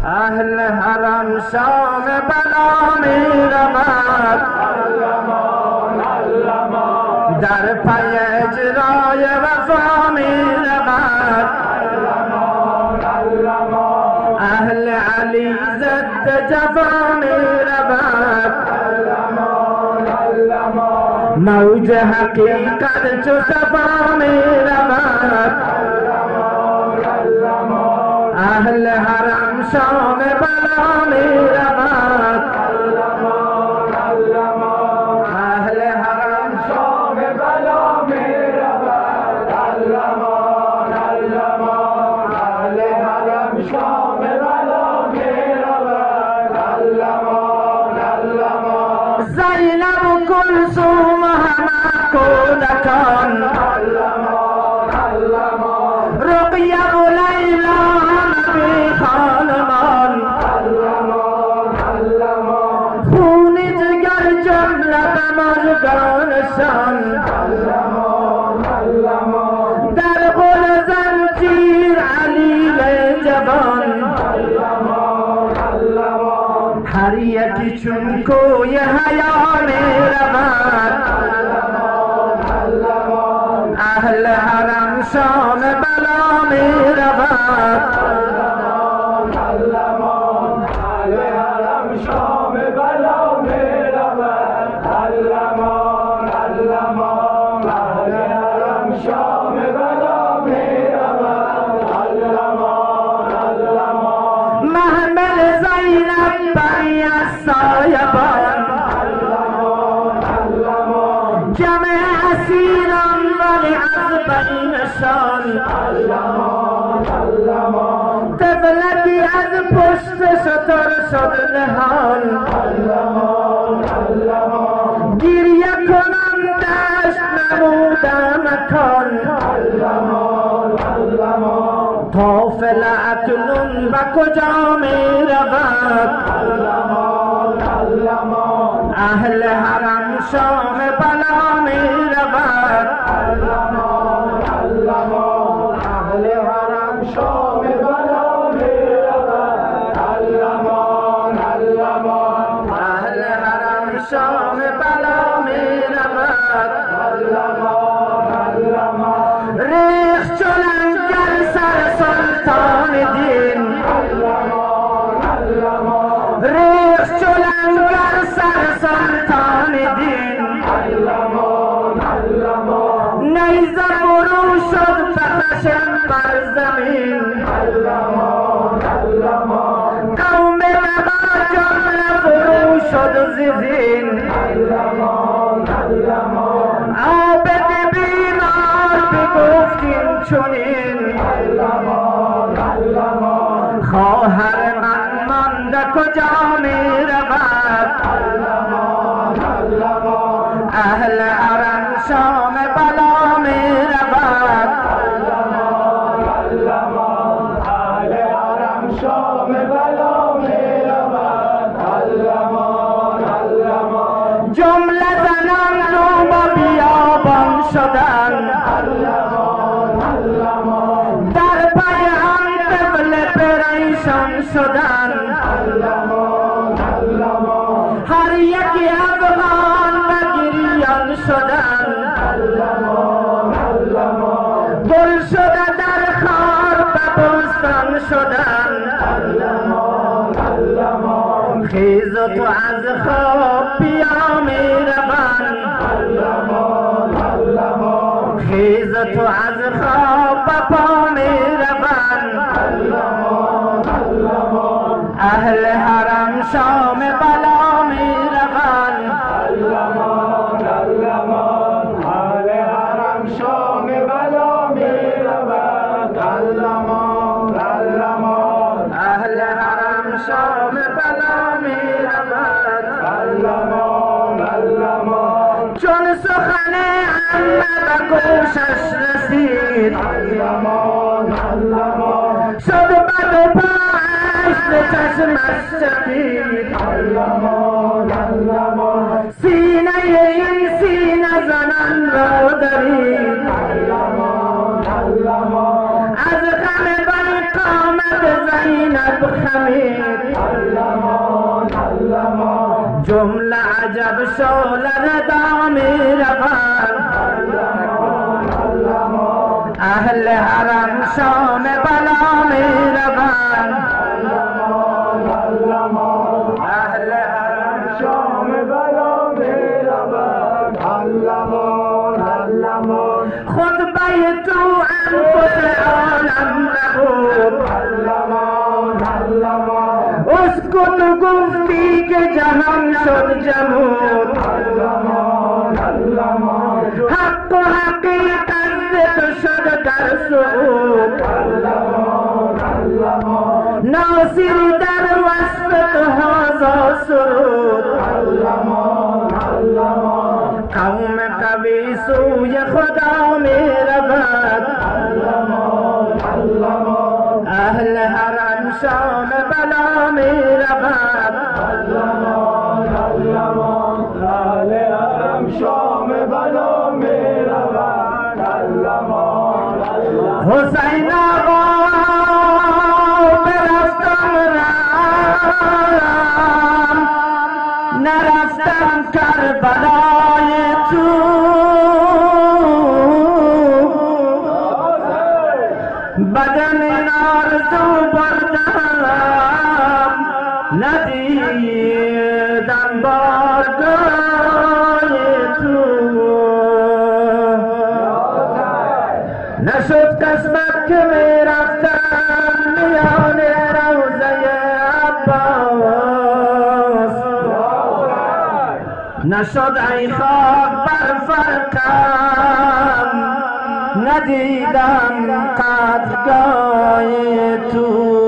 اهل حرم شام بلا می رود، در پی اجرای وفا می رود. اهل علی ضد جفا می رود، موج حقیقت چو صفا می رود. اهل حرم شام بلا می رود، اهل حرم شام بلا می رود. اهل حرم شام بلا می رود. زینب و کلثوم همه کودکان، رقیه و لیلا همه خانمان، خون جگر جمله به مژگانشان، در غل زنجیر علیل جوان. هر یکی چون کوی حیا می رود، اهل حرم شام بلا می رود. اهل حرم شام بلا می رود. اهل حرم شام بلا می رود. محمل زینب بری از سایبان، جمع اسیران ولی از بینشان، طفلکی از پشت شتر شد نهان. گریه کنم دشت نمودم مکان، قافل اکنون و کجا می رود. اهل حرم شام بلا می رود، اهل حرم شام بلا می رود. اهل حرم شام بلا می رود. ریخت چو لنگر سر سلطان دین، ریخت چو لنگر سر سلطان دین. نیزه فرو شد بخشم بر زمین، قوم وبا جمله فرو شد زین. عابد بیمار بگفتیم چنین، خواهر من مانده کجا می رود. اهل حرم شام بلا می رود، اهل حرم شام بلا می رود. جمله زنان رو با بیابان شدن، در پی هم طفل پریشان شدن. هر یکی افغان و گریان شدن، گل شده در خار به بستان شدن. خیز تو از خواب بیا می روند، خیز تو از خواب به پا می روند. اهل حرم شام بلا می روند، اهل حرم شام بلا می روند. اهل حرم شام بلا می رود. چون سخن عمه به گوشش رسید، شد بد و پاش به چشمش چکید. سینه این سینه زنان را درید، از غم بر قامت زینب خمید جمله عجب شولر دامی روان اهل حرم شام بلا می روان اهل حرم شام بلا می روان خطبه تو انفس عالم نبود اسکت گفتی که جهان شد جمود حق و حقیقت تو شد در سعود ناصر در وصف تو هازا سرود قوم قوی سوی خدا می رود اهل حرم شام بلا می رود اهل حرم شام بلا می رود حسین آقا برفتم رم نرفتم کربلای تو بدن آرزو بردم ندیدم بارگاه تو نشد قسمت که می رفتم میان روضه عباس نشد ای خاک بر فرقم ندیدم قدرگاه تو